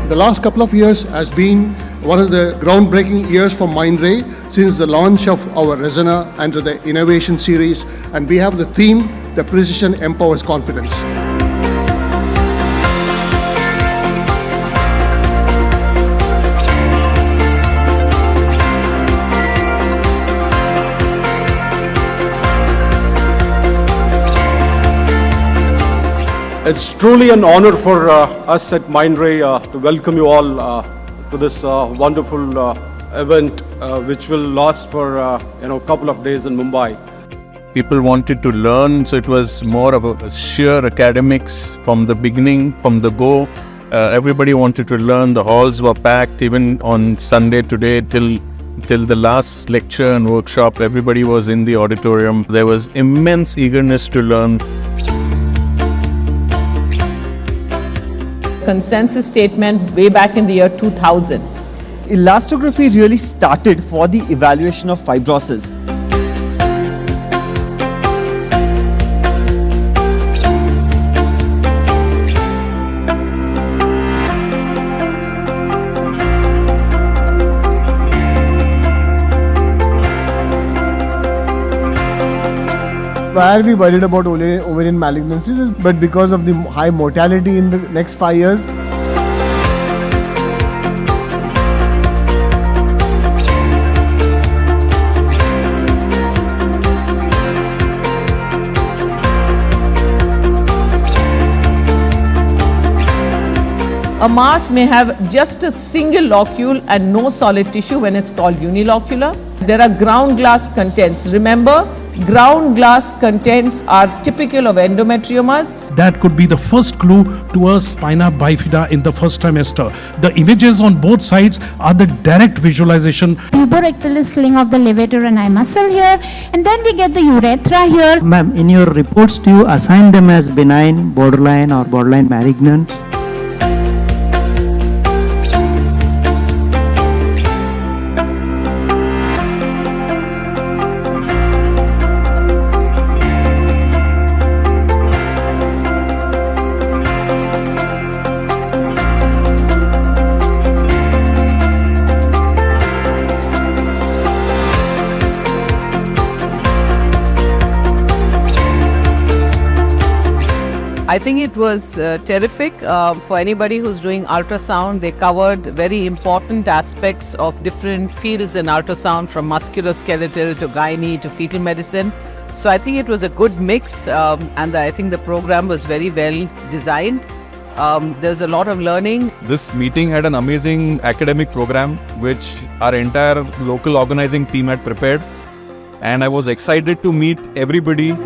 The last couple of years has been one of the groundbreaking years for Mindray since the launch of our Resona and the innovation series, and we have the theme, the precision empowers confidence. It's truly an honor for us at Mindray to welcome you all to this wonderful event, which will last for a couple of days in Mumbai. People wanted to learn, so it was more of a sheer academics from the beginning, from the go. Everybody wanted to learn. The halls were packed, even on Sunday today till the last lecture and workshop. Everybody was in the auditorium. There was immense eagerness to learn. Consensus statement way back in the year 2000. Elastography really started for the evaluation of fibrosis. Why are we worried about ovarian malignancies? But because of the high mortality in the next 5 years. A mass may have just a single locule and no solid tissue when it's called unilocular. There are ground glass contents. Remember, ground glass contents are typical of endometriomas. That could be the first clue to a spina bifida in the first trimester. The images on both sides are the direct visualization. Tuberectal is sling of the levator and eye muscle here, and then we get the urethra here. Ma'am, in your reports, do you assign them as benign, borderline or borderline malignant? I think it was terrific for anybody who's doing ultrasound. They covered very important aspects of different fields in ultrasound, from musculoskeletal to gynae to fetal medicine. So I think it was a good mix, and I think the program was very well designed. There's a lot of learning. This meeting had an amazing academic program which our entire local organizing team had prepared, and I was excited to meet everybody.